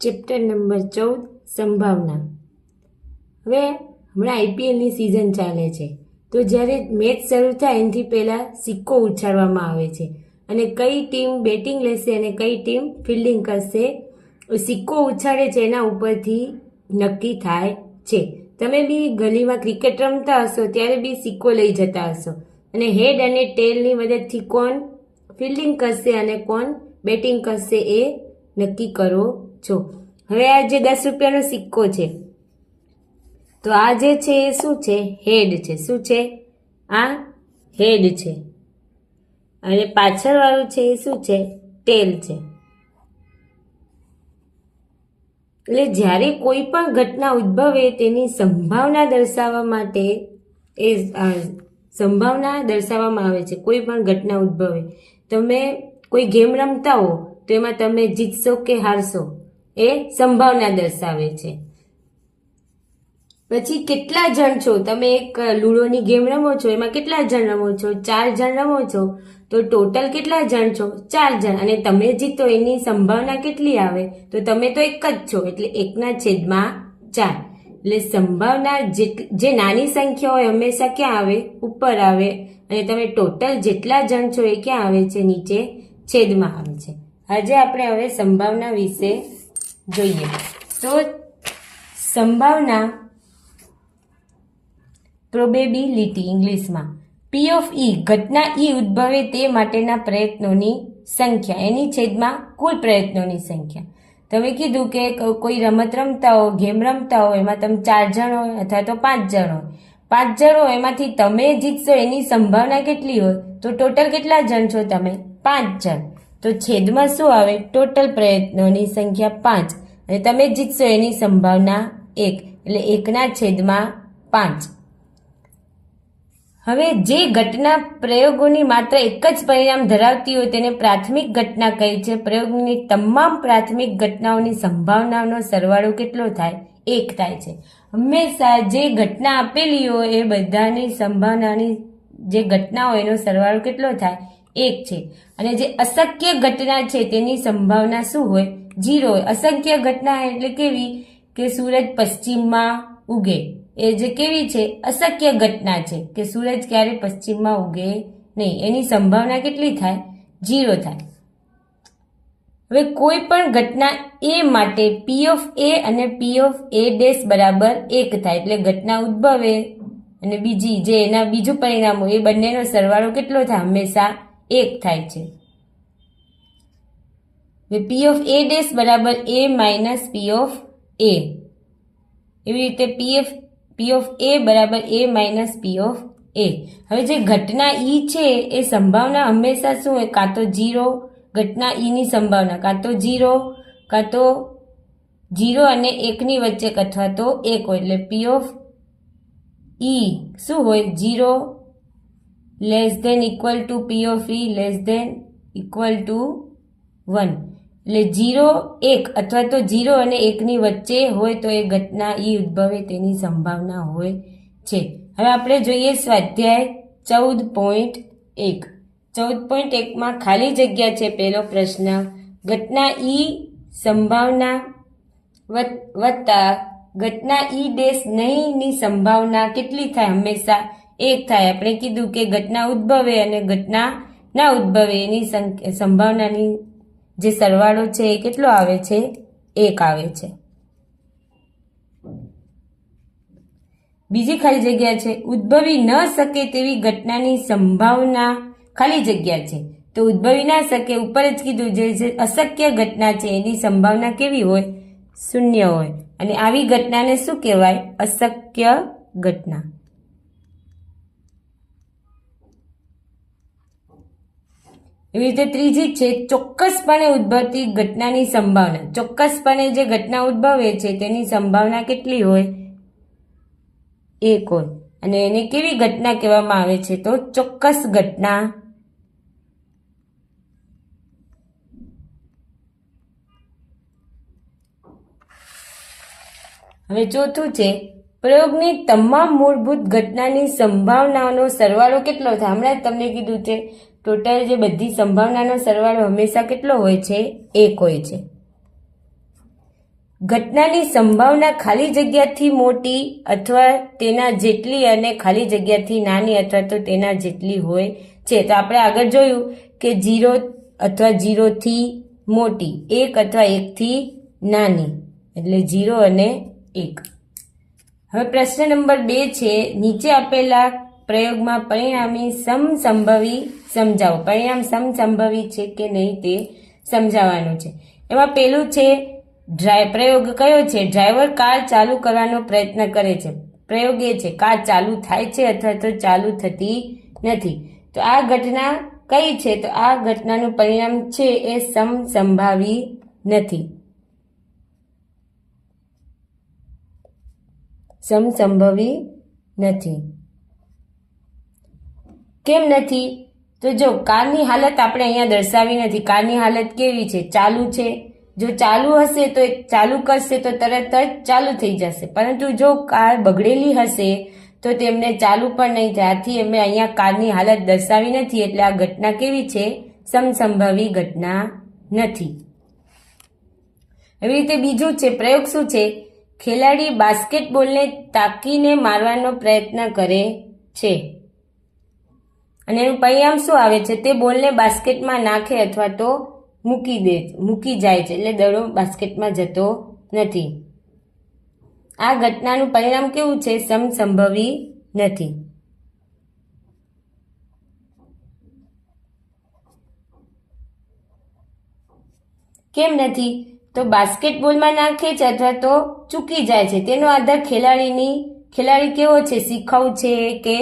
Chapter number 14 સંભાવના। હવે હમણાં આઈપીએલની સિઝન ચાલે છે, તો જ્યારે મેચ શરૂ થાય એનાથી પહેલાં સિક્કો ઉછાળવામાં આવે છે અને કઈ ટીમ બેટિંગ લેશે અને કઈ ટીમ ફિલ્ડિંગ કરશે સિક્કો ઉછાળે છે એના ઉપરથી નક્કી થાય છે। તમે બી ગલીમાં ક્રિકેટ રમતા હશો ત્યારે બી સિક્કો લઈ જતા હશો અને હેડ અને ટેલની મદદથી કોણ ફિલ્ડિંગ કરશે અને કોણ બેટિંગ કરશે એ નક્કી કરો છો। હવે આ જે 10 રૂપિયાનો સિક્કો છે, તો આ જે છે એ શું છે? હેડ છે। શું છે? આ હેડ છે અને પાછળ વાળું છે એ શું છે? ટેલ છે। એટલે જ્યારે કોઈ પણ ઘટના ઉદ્ભવે તેની સંભાવના દર્શાવવા માટે એ સંભાવના દર્શાવવામાં આવે છે। કોઈ પણ ઘટના ઉદ્ભવે, તમે કોઈ ગેમ રમતા હો તો એમાં તમે જીતશો કે હારશો એ સંભાવના દર્શાવે છે। પછી કેટલા જણ છો? તમે એક લૂડોની ગેમ રમો છો, એમાં કેટલા જણ રમો છો? 4 જણ રમો છો, તો ટોટલ કેટલા જણ છો? 4 જણ, અને તમે જીતો એની સંભાવના કેટલી આવે? તો તમે તો એક જ છો, એટલે 1/4। એટલે સંભાવના જે નાની સંખ્યા હોય હંમેશા ક્યાં આવે? ઉપર આવે, અને તમે ટોટલ જેટલા જણ છો એ ક્યાં આવે છે? નીચે છેદમાં આવે છે। આજે આપણે હવે સંભાવના વિશે જોઈએ। તો સંભાવના પ્રોબેબિલિટી ઇંગ્લિશમાં P of E, ઘટના E ઉદ્ભવે તે માટેના પ્રયત્નોની સંખ્યા એની છેદમાં કુલ પ્રયત્નોની સંખ્યા। તમે કીધું કે કોઈ રમત રમતા હો, ગેમ રમતા હો, એમાં તમે 4 જણ હોય અથવા તો 5 જણ હોય, 5 જણ હોય એમાંથી તમે જીતશો એની સંભાવના કેટલી હોય? તો ટોટલ કેટલા જણ છો તમે? 5 જણ, તો છેદમાં શું આવે? ટોટલ પ્રયત્નોની સંખ્યા 5 અને તમે જીતશો એની સંભાવના 1, એટલે 1/5। હવે જે ઘટના પ્રયોગોની માત્ર એક જ પરિણામ ધરાવતી હોય તેને પ્રાથમિક ઘટના કહે છે। પ્રયોગની તમામ પ્રાથમિક ઘટનાઓની સંભાવનાનો સરવાળો કેટલો થાય? 1 થાય છે। હંમેશા જે ઘટના આપેલી હોય એ બધાની સંભાવનાની જે ઘટના હોય એનો સરવાળો કેટલો થાય? 1 છે। અને જે અશક્ય ઘટના છે તેની સંભાવના શું હોય? 0 હોય। અશક્ય ઘટના એટલે કેવી? કે સૂરજ પશ્ચિમમાં ઉગે, એ જે કેવી છે? અશક્ય ઘટના છે કે સૂરજ ક્યારે પશ્ચિમમાં ઉગે નહીં, એની સંભાવના કેટલી થાય? 0 થાય। હવે કોઈ પણ ઘટના A માટે P of A અને P of A ડેશ બરાબર 1 થાય, એટલે ઘટના ઉદ્ભવે અને બીજી જે એના બીજું પરિણામ હોય એ બંનેનો સરવાળો કેટલો થાય? હંમેશા 1 થાય છે। P of A ડેશ બરાબર A minus P of A, એવી રીતે P of A બરાબર A minus P of A। હવે જે ઘટના E છે એ સંભાવના હંમેશા શું હોય? કાં તો 0, ઘટના E ની સંભાવના કાં તો 0 અને 1 ની વચ્ચે અથવા તો 1 હોય, એટલે P of E શું હોય? 0 less than equal to P of E less than equal to 1, એટલે 0, 1 અથવા તો 0 અને 1 ની વચ્ચે હોય તો એ ઘટના E ઉદ્ભવે તેની સંભાવના હોય છે। હવે આપણે જોઈએ સ્વાધ્યાય 14.1। 14.1માં ખાલી જગ્યા છે। પહેલો પ્રશ્ન, ઘટના E સંભાવના વત્તા ઘટના E ડેશ નહીં ની સંભાવના કેટલી થાય? હંમેશા 1 થાય। આપણે કીધું કે ઘટના ઉદ્ભવે અને ઘટના ના ઉદ્ભવે એની સંભાવનાની જે સરવાળો છે એ કેટલો આવે છે? 1 આવે છે। બીજી ખાલી જગ્યા છે, ઉદ્ભવી ન શકે તેવી ઘટનાની સંભાવના ખાલી જગ્યા છે, તો ઉદ્ભવી ના શકે ઉપર જ કીધું જે અશક્ય ઘટના છે એની સંભાવના કેવી હોય? 0 હોય, અને આવી ઘટનાને શું કહેવાય? અશક્ય ઘટના। એવી રીતે ત્રીજી છે, ચોક્કસપણે ઉદ્ભવતી ઘટનાની સંભાવના। ચોક્કસપણે જે ઘટના ઉદ્ભવે છે તેની સંભાવના કેટલી હોય? 1 હોય, અને એને કેવી ઘટના કહેવામાં આવે છે? તો ચોક્કસ ઘટના। હવે ચોથું છે, પ્રયોગની તમામ મૂળભૂત ઘટનાની સંભાવનાનો સરવાળો કેટલો થાય? હમણાં જ તમને કીધું છે ટોટલ જે બધી સંભાવનાનો સરવાળો હંમેશા કેટલો હોય છે? 1 હોય છે। ઘટનાની સંભાવના ખાલી જગ્યાથી મોટી અથવા તેના જેટલી અને ખાલી જગ્યાથી નાની અથવા તો તેના જેટલી હોય છે. તો આપણે આગળ જોયું કે 0 અથવા 0 થી મોટી, 1 અથવા 1 થી નાની, એટલે 0 અને 1. હવે પ્રશ્ન નંબર 2 છે, નીચે આપેલા પ્રયોગમાં પરિણામી સમસંભવી સમજાવો. પરિણામ સમસંભવી છે કે નહીં તે સમજાવવાનું છે. એમાં પેલું છે પ્રયોગ કયો છે? ડ્રાઈવર કાર ચાલુ કરવાનો પ્રયત્ન કરે છે. પ્રયોગ એ છે કાર ચાલુ થાય છે અથવા તો ચાલુ થતી નથી. તો આ ઘટના કઈ છે? તો આ ઘટનાનું પરિણામ છે એ સમસંભાવી નથી. સમસંભવી નથી. કેમ નથી? તો જો કારની હાલત આપણે અહીંયા દર્શાવી નથી. કારની હાલત કેવી છે? ચાલુ છે. જો ચાલુ હશે તો ચાલુ કરશે તો તરત જ ચાલુ થઈ જશે, પરંતુ જો કાર બગડેલી હશે તો તેમને ચાલુ પણ નહીં થાય. આથી અમે અહીંયા કારની હાલત દર્શાવી નથી, એટલે આ ઘટના કેવી છે? સમસંભવી ઘટના નથી. એવી રીતે બીજું છે, પ્રયોગ શું છે? ખેલાડી બાસ્કેટબોલને તાકીને મારવાનો પ્રયત્ન કરે છે અને એનું પરિણામ શું આવે છે? તે બોલને બાસ્કેટમાં નાખે અથવા તો મૂકી જાય છે, એટલે દડો બાસ્કેટમાં જતો નથી. આ ઘટનાનું પરિણામ કેવું છે? સમસંભવી નથી. કેમ નથી? તો બાસ્કેટબોલમાં નાખે છે અથવા તો ચૂકી જાય છે, તેનો આધાર ખેલાડી કેવો છે? શીખવ છે કે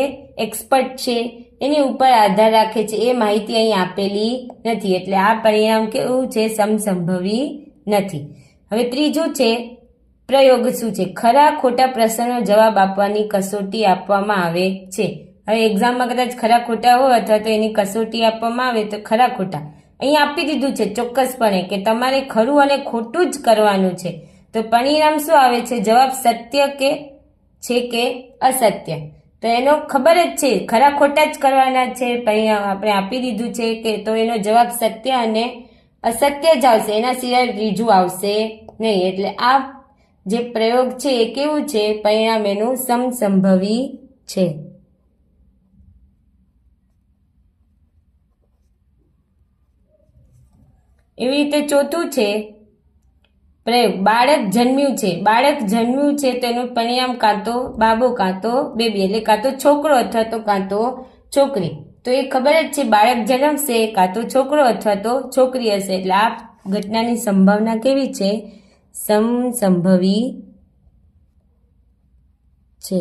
એક્સપર્ટ છે, એની ઉપર આધાર રાખે છે. એ માહિતી અહીં આપેલી નથી, એટલે આ પરિણામ કેવું છે? સમસંભવી નથી. હવે ત્રીજું છે, પ્રયોગ શું છે? ખરા ખોટા પ્રશ્નનો જવાબ આપવાની કસોટી આપવામાં આવે છે. હવે એક્ઝામમાં કદાચ ખરા ખોટા હોય અથવા તો એની કસોટી આપવામાં આવે તો ખરા ખોટા અહીં આપી દીધું છે ચોક્કસપણે કે તમારે ખરું અને ખોટું જ કરવાનું છે. તો પરિણામ શું આવે છે? જવાબ સત્ય છે કે અસત્ય. તો એનો ખબર જ છે ખરા ખોટા જ કરવાના છે. પરિણામ આપણે આપી દીધું છે કે તો એનો જવાબ સત્ય અને અસત્ય જ આવશે, એના સિવાય ત્રીજું આવશે નહીં. એટલે આ જે પ્રયોગ છે એ કેવું છે? પરિણામ એનું સમસંભવી છે. એવી રીતે ચોથું છે પ્રયોગ, બાળક જન્મ્યું છે. બાળક જન્મ્યું છે તો એનું પરિણામ કાં તો બાબો કાં તો બેબી, એટલે કાં તો છોકરો અથવા તો કાં તો છોકરી. તો એ ખબર જ છે બાળક જન્મશે કાં તો છોકરો અથવા તો છોકરી હશે, એટલે આ ઘટનાની સંભાવના કેવી છે? સમસંભવી છે.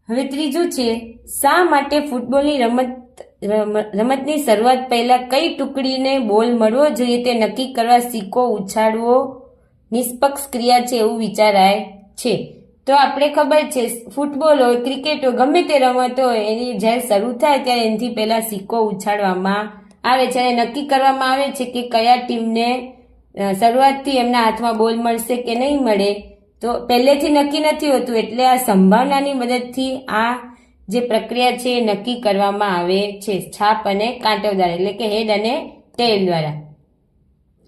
હવે ત્રીજું છે, શા માટે ફૂટબોલની રમતની શરૂઆત પહેલા કઈ ટુકડીને બોલ મળવો જોઈએ તે નક્કી કરવા સિક્કો ઉછાળવો નિષ્પક્ષ ક્રિયા છે એવું વિચારાય છે. તો આપણે ખબર છે ફૂટબોલ હોય, ક્રિકેટ હોય, ગમે તે રમત હોય એની જ્યારે શરૂ થાય ત્યારે એનાથી પહેલા સિક્કો ઉછાળવામાં આવે છે અને નક્કી કરવામાં આવે છે કે કયા ટીમને શરૂઆતથી એમના હાથમાં બોલ મળશે કે નહીં મળે. તો પહેલેથી નક્કી નથી હોતું, એટલે આ સંભાવનાની મદદથી આ જે પ્રક્રિયા છે એ નક્કી કરવામાં આવે છે છાપ અને કાંટો દ્વારા, એટલે કે હેડ અને ટેલ દ્વારા.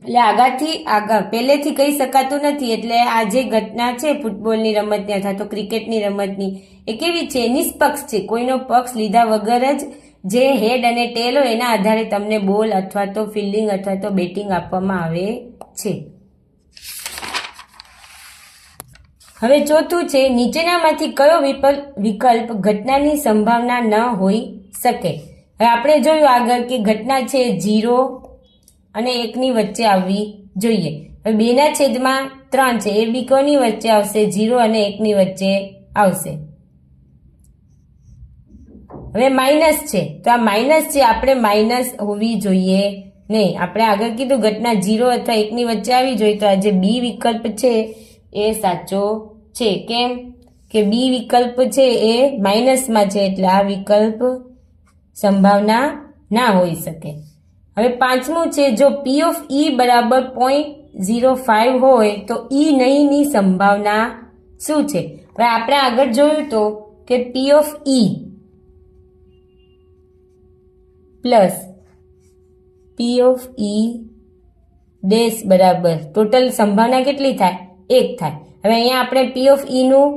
એટલે પહેલેથી કહી શકાતું નથી. એટલે આ જે ઘટના છે ફૂટબોલની રમતની અથવા તો ક્રિકેટની રમતની એ કેવી છે? નિષ્પક્ષ છે. કોઈનો પક્ષ લીધા વગર જ જે હેડ અને ટેલ હોય એના આધારે તમને બોલ અથવા તો ફિલ્ડિંગ અથવા તો બેટિંગ આપવામાં આવે છે. હવે ચોથું છે, નીચેનામાંથી કયો વિકલ્પ ઘટનાની સંભાવના ન હોઈ શકે? હવે આપણે જોયું આગળ કે ઘટના છે 0 અને 1 વચ્ચે આવવી જોઈએ. હવે 2/3 છે એ બી કોની વચ્ચે આવશે? 0 અને 1 વચ્ચે આવશે. હવે માઇનસ છે, તો આ માઇનસ છે, આપણે માઇનસ હોવી જોઈએ નહીં. આપણે આગળ કીધું ઘટના 0 અથવા 1 વચ્ચે આવી જોઈએ, તો આ જે બી વિકલ્પ છે એ સાચો છે. કેમ કે બી વિકલ્પ છે એ માઇનસમાં છે, એટલે આ વિકલ્પ સંભાવના ના હોઈ શકે. હવે પાંચમું છે, જો P of E બરાબર 0.05 હોય તો E નહીંની સંભાવના શું છે? હવે આપણે આગળ જોયું તો કે P of E plus P of E dash બરાબર ટોટલ સંભાવના કેટલી થાય? 1 થાય. હવે અહીંયા આપણે પી ઓફ ઈ નું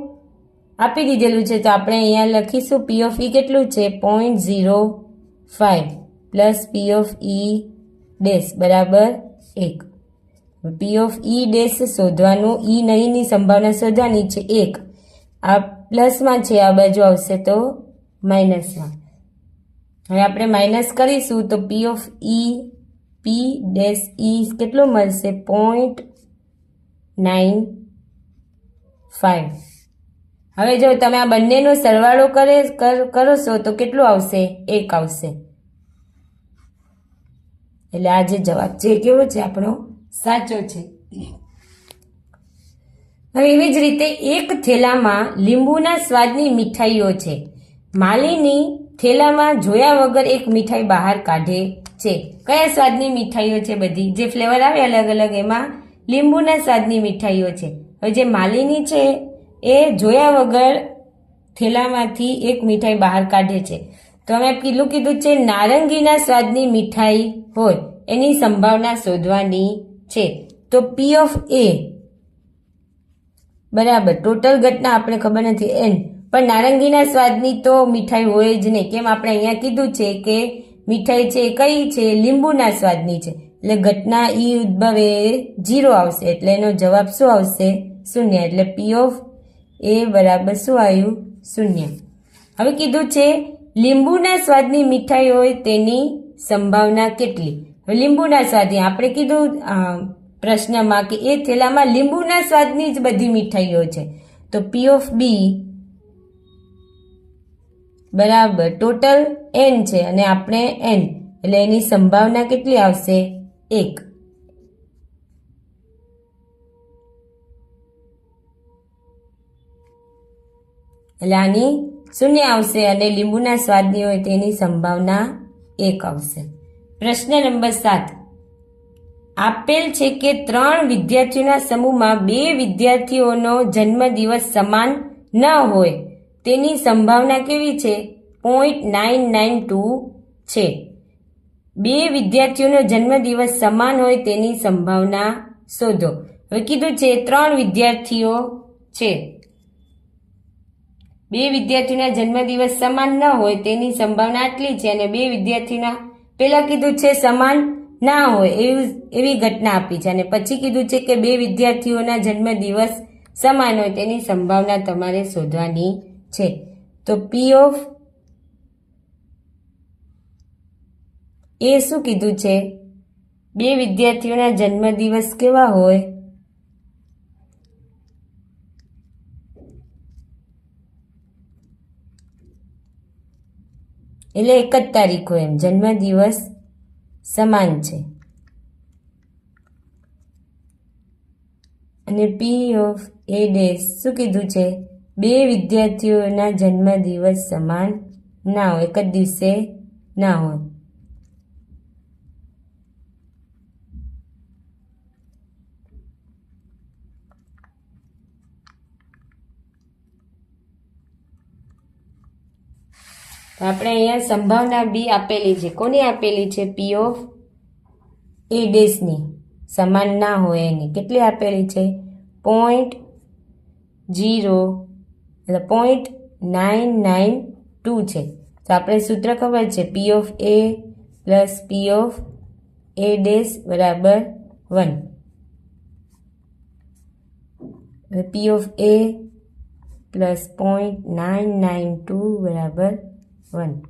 આપી દીધેલું છે તો આપણે અહીંયા લખીશું પી ઓફ ઈ કેટલું છે 0.05 plus P of E dash બરાબર 1. પી ઓફ ઈ ડેશ શોધવાનું, ઈ નહીંની સંભાવના શોધવાની છે 1. આ પ્લસમાં છે, આ બાજુ આવશે તો માઇનસમાં. હવે આપણે માઇનસ કરીશું તો પી ઓફ ઈ પી ડેશ ઈ કેટલો મળશે 0.95. હવે જો તમે આ બંનેનો સરવાળો કરશો તો કેટલું આવશે? 1 આવશે. એટલે આ જે જવાબ છે કેવો છે આપણો? સાચો છે. હવે એવી જ રીતે એક થેલામાં લીંબુના સ્વાદની મીઠાઈઓ છે. માલિની થેલામાં જોયા વગર એક મીઠાઈ બહાર કાઢે છે. કયા સ્વાદની મીઠાઈઓ છે? બધી જે ફ્લેવર આવે અલગ અલગ એમાં લીંબુના સ્વાદની મીઠાઈઓ છે. હવે જે માલિની છે એ જોયા વગર થેલામાંથી એક મીઠાઈ બહાર કાઢે છે. તો અમે કીધું છે નારંગીના સ્વાદની મીઠાઈ હોય એની સંભાવના શોધવાની છે. તો પી ઓફ એ બરાબર ટોટલ ઘટના આપણે ખબર નથી એન, પણ નારંગીના સ્વાદની તો મીઠાઈ હોય જ નહીં. કેમ? આપણે અહીંયા કીધું છે કે મીઠાઈ છે કઈ છે? લીંબુના સ્વાદની છે. એટલે ઘટના ઈ ઉદ્ભવે 0 આવશે. એટલે એનો જવાબ શું આવશે? 0. એટલે પી ઓફ એ બરાબર શું આવ્યું? 0. હવે કીધું છે લીંબુના સ્વાદની મીઠાઈ હોય તેની સંભાવના કેટલી? હવે લીંબુના સ્વાદની આપણે કીધું પ્રશ્નમાં કે એ થેલામાં લીંબુના સ્વાદની જ બધી મીઠાઈઓ છે. તો પી ઓફ બી બરાબર ટોટલ એન છે અને આપણે એન, એટલે એની સંભાવના કેટલી આવશે? 1. એટલે આની 0 આવશે અને લીંબુના સ્વાદની હોય તેની સંભાવના 1 આવશે. પ્રશ્ન નંબર 7. આપેલ છે કે 3 વિદ્યાર્થીઓના સમૂહમાં 2 વિદ્યાર્થીઓનો જન્મદિવસ સમાન ન હોય તેની સંભાવના કેવી છે? 0.992 છે. 2 વિદ્યાર્થીઓનો જન્મદિવસ સમાન હોય તેની સંભાવના શોધો. હવે કીધું છે 3 વિદ્યાર્થીઓ છે, 2 વિદ્યાર્થીઓના જન્મદિવસ સમાન ન હોય તેની સંભાવના આટલી છે અને 2 વિદ્યાર્થીઓના પહેલા કીધું છે સમાન ના હોય એવી ઘટના આપી છે અને પછી કીધું છે કે 2 વિદ્યાર્થીઓના જન્મદિવસ સમાન હોય તેની સંભાવના તમારે શોધવાની છે. તો પી ઓફ એ શું કીધું છે? 2 વિદ્યાર્થીઓના જન્મદિવસ કેવા હોય? એટલે એક જ તારીખ હોય, એમ જન્મદિવસ સમાન છે. અને પી ઓફ એ ડેશ શું કીધું છે? 2 વિદ્યાર્થીઓના જન્મદિવસ સમાન ના હોય, એક જ દિવસે ના હોય. આપણે અહીંયા સંભાવના બી આપેલી છે. કોની આપેલી છે? પી ઓફ એ ડેશની સમાન ના હોય એની કેટલી આપેલી છે? 0.992 છે. તો આપણે સૂત્ર ખબર છે પી of A plus P of A dash બરાબર 1. પી ઓફ એ પ્લસ 0.992 બરાબર 1.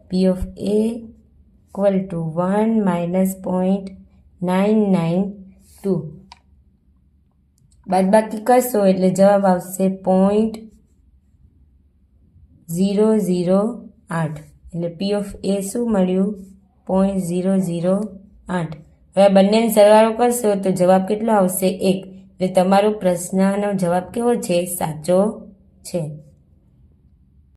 P of A equal to 1 minus 0.992. બાદબાકી કરશો એટલે જવાબ આવશે 0.008. એટલે P of A શું મળ્યું? 0.008. હવે બંનેનો સરવાળો કરશો તો જવાબ કેટલો આવશે? 1. એટલે તમારો પ્રશ્નનો જવાબ કેવો છે? સાચો છે.